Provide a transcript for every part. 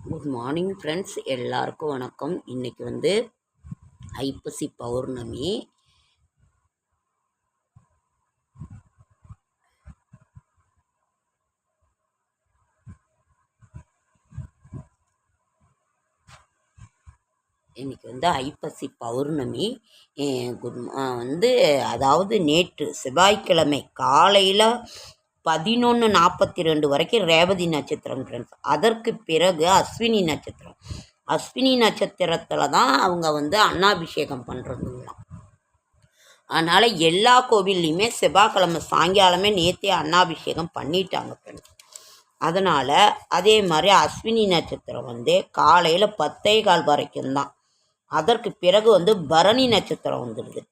Good morning friends, எல்லாருக்கும் வணக்கம். இன்றைக்கி வந்து ஐப்பசி பௌர்ணமி. இன்றைக்கி வந்து ஐப்பசி பௌர்ணமி. அதாவது நேற்று செவ்வாய்க்கிழமை காலையில் 11:42 வரைக்கும் ரேவதி நட்சத்திரம் ஃப்ரெண்ட்ஸ். அதற்கு பிறகு அஸ்வினி நட்சத்திரம். அஸ்வினி நட்சத்திரத்தில் தான் அவங்க வந்து அன்னாபிஷேகம் பண்ணுறதுங்களாம். அதனால் எல்லா கோவில்லையுமே செவ்வாய்க்கிழமை சாயங்காலமே நேற்றே அன்னாபிஷேகம் பண்ணிட்டாங்க ஃப்ரெண்ட்ஸ். அதனால் அதே மாதிரி அஸ்வினி நட்சத்திரம் வந்து காலையில் 10:15 வரைக்கும் தான். அதற்கு பிறகு வந்து பரணி நட்சத்திரம் வந்துடுது.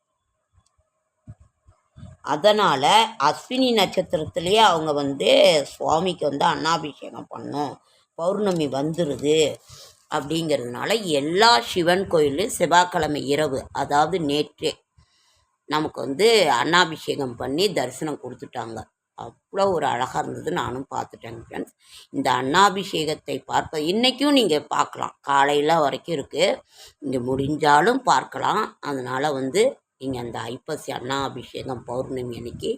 அதனால் அஸ்வினி நட்சத்திரத்துலேயே அவங்க வந்து சுவாமிக்கு வந்து அன்னாபிஷேகம் பண்ணும், பௌர்ணமி வந்துடுது அப்படிங்கிறதுனால எல்லா சிவன் கோயிலும் செவ்வாய்க்கிழமை இரவு, அதாவது நேற்றே நமக்கு வந்து அன்னாபிஷேகம் பண்ணி தரிசனம் கொடுத்துட்டாங்க. அவ்வளோ ஒரு அழகாக இருந்தது. நானும் பார்த்துட்டேங்க ஃப்ரெண்ட்ஸ். இந்த அன்னாபிஷேகத்தை இன்றைக்கும் நீங்கள் பார்க்கலாம். காலையில் வரைக்கும் இருக்குது, இங்கே முடிஞ்சாலும் பார்க்கலாம். அதனால் வந்து நீங்கள் அந்த ஐப்பசி அன்னாபிஷேகம் பௌர்ணமி அன்னைக்கு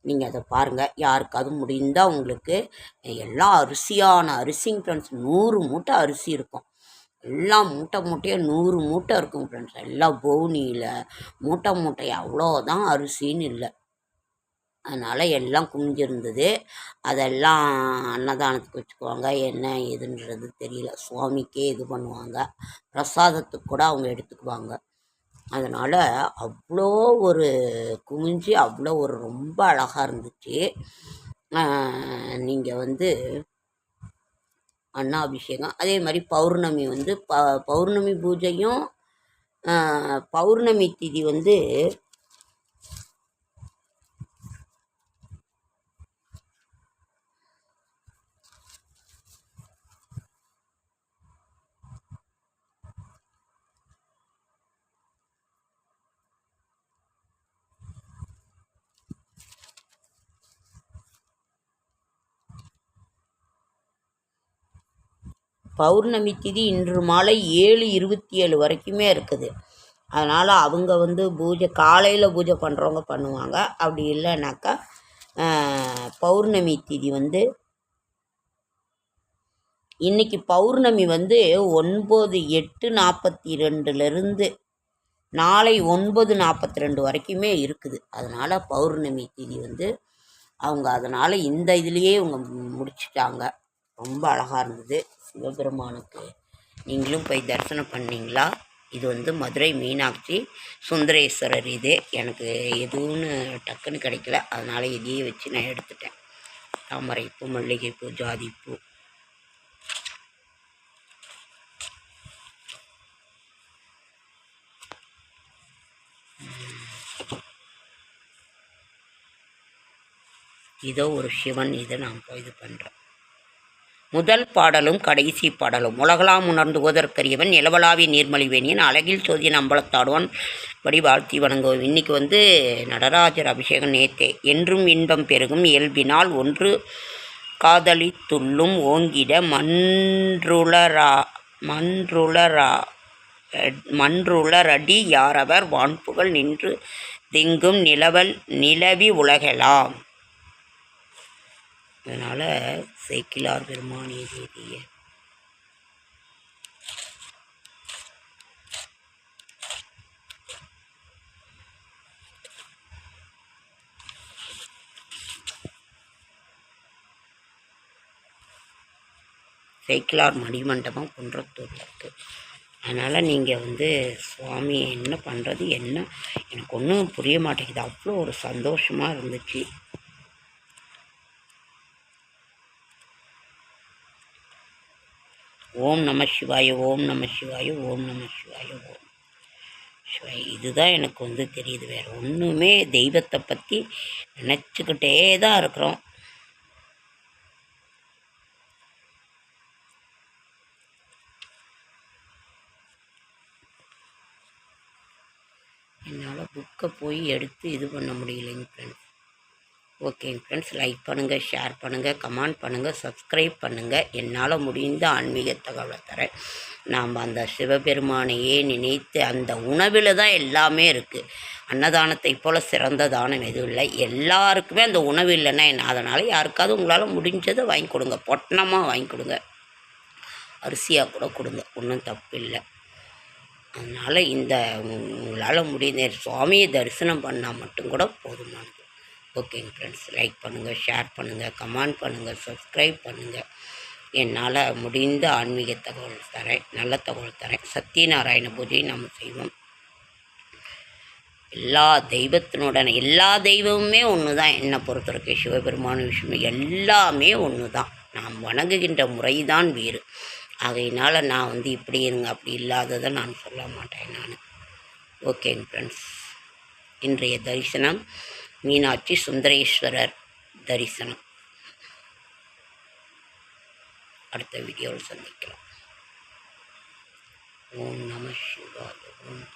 நீங்கள் அதை பாருங்கள். யாருக்காவது முடிந்தால் உங்களுக்கு எல்லாம் அரிசிங்க ஃப்ரெண்ட்ஸ். 100 மூட்டை அரிசி இருக்கும். எல்லாம் மூட்டையாக 100 மூட்டை இருக்கும் ஃப்ரெண்ட்ஸ். எல்லாம் பவுனியில் மூட்டை அவ்வளோதான், அரிசின்னு இல்லை. அதனால் எல்லாம் குமிஞ்சிருந்தது. அதெல்லாம் அன்னதானத்துக்கு வச்சுக்குவாங்க. என்ன ஏதுன்றது தெரியல. சுவாமிக்கே இது பண்ணுவாங்க. பிரசாதத்துக்கு கூட அவங்க எடுத்துக்குவாங்க. அதனால் அவ்வளோ ஒரு குமிஞ்சு அவ்வளோ ஒரு ரொம்ப அழகாக இருந்துச்சு. நீங்கள் வந்து அன்னாபிஷேகம் அதே மாதிரி பௌர்ணமி வந்து பௌர்ணமி பூஜையும் பௌர்ணமி திதி வந்து பௌர்ணமி திதி இன்று மாலை 7:27 வரைக்குமே இருக்குது. அதனால் அவங்க வந்து பூஜை காலையில் பூஜை பண்ணுறவங்க பண்ணுவாங்க. அப்படி இல்லைனாக்கா பௌர்ணமி திதி வந்து இன்றைக்கி பௌர்ணமி வந்து 9:42 நாளை 9:42 வரைக்குமே இருக்குது. அதனால் பௌர்ணமி திதி வந்து அவங்க அதனால் இந்த இதுலேயே இவங்க முடிச்சிட்டாங்க. ரொம்ப அழகாக இருந்தது. சிவபெருமானுக்கு நீங்களும் போய் தரிசனம் பண்ணிங்களா? இது வந்து மதுரை மீனாட்சி சுந்தரேஸ்வரர். இது எனக்கு எதுவும்னு டக்குன்னு கிடைக்கல, அதனால் இதையே வச்சு நான் எடுத்துட்டேன். தாமரைப்பூ, மல்லிகைப்பூ, ஜாதிப்பூ. இதோ ஒரு சிவன். இதை நான் இது பண்ணுறேன். முதல் பாடலும் கடைசி பாடலும். உலகலாம் உணர்ந்து ஓதற்கரியவன் நிலவலாவிய நீர்மொழிவேணியன் அழகில் சோதியன் அம்பலத்தாடுவான் படி வாழ்த்தி வணங்குவோம். இன்றைக்கி வந்து நடராஜர் அபிஷேகம் நேத்தே. என்றும் இன்பம் பெருகும் இயல்பினால் ஒன்று காதலி துள்ளும் ஓங்கிட மன்றுளரடி யாரவர் வான்புகள் நின்று திங்கும் நிலவி உலகெலாம். அதனால் சேக்கிழார் பெருமானிய தேதிய சேக்கிழார் மணிமண்டபம் குன்றத்தூரில் இருக்குது. அதனால் நீங்கள் வந்து சுவாமி என்ன பண்ணுறது என்ன எனக்கு ஒன்றும் புரிய மாட்டேங்குது. அவ்வளோ ஒரு சந்தோஷமாக இருந்துச்சு. ஓம் நம சிவாய, ஓம் நம சிவாய, ஓம் நம சிவாய, ஓம் சிவாய. இதுதான் எனக்கு வந்து தெரியுது. வேறு ஒன்றுமே தெய்வத்தை பற்றி நினச்சிக்கிட்டே தான் இருக்கிறோம். என்னால் புக்கை போய் எடுத்து இது பண்ண முடியலைங்க ஃப்ரெண்ட்ஸ். ஓகேங்க ஃப்ரெண்ட்ஸ், லைக் பண்ணுங்கள், ஷேர் பண்ணுங்கள், கமெண்ட் பண்ணுங்கள், சப்ஸ்கிரைப் பண்ணுங்கள். என்னால் முடிந்த ஆன்மீக தகவலை தரேன். நாம் அந்த சிவபெருமானையே நினைத்து, அந்த உணவில் தான் எல்லாமே இருக்குது. அன்னதானத்தை போல் சிறந்த தானம் எதுவும் இல்லை. எல்லாருக்குமே அந்த உணவு இல்லைன்னா என்ன? அதனால் யாருக்காவது உங்களால் முடிஞ்சதை வாங்கி கொடுங்க, பொட்டணமாக வாங்கி கொடுங்க, அரிசியாக கூட கொடுங்க, ஒன்றும் தப்பு இல்லை. அதனால் உங்களால் முடிந்த சுவாமியை தரிசனம் பண்ணால் மட்டும் கூட போதுமானது. ஓகேங்க ஃப்ரெண்ட்ஸ், லைக் பண்ணுங்கள், ஷேர் பண்ணுங்கள், கமெண்ட் பண்ணுங்கள், சப்ஸ்கிரைப் பண்ணுங்கள். என்னால் முடிந்த ஆன்மீக தகவல் தரேன், நல்ல தகவல் தரேன். சத்யநாராயண பூஜை நம்ம செய்வோம். எல்லா தெய்வமுமே ஒன்று தான். என்னை பொறுத்தவரைக்கும் சிவபெருமான விஷயம் எல்லாமே ஒன்று தான். நாம் வணங்குகின்ற முறை தான் வேறு. ஆகையினால் நான் இப்படி இருங்க அப்படி இல்லாததை நான் சொல்ல மாட்டேன் நான். ஓகேங்க ஃப்ரெண்ட்ஸ், இன்றைய தரிசனம் மீனாட்சி சுந்தரேஸ்வரர் தரிசனம். அடுத்த வீடியோவில் சந்திக்கலாம். ஓம் நம சிவாய. ஓம்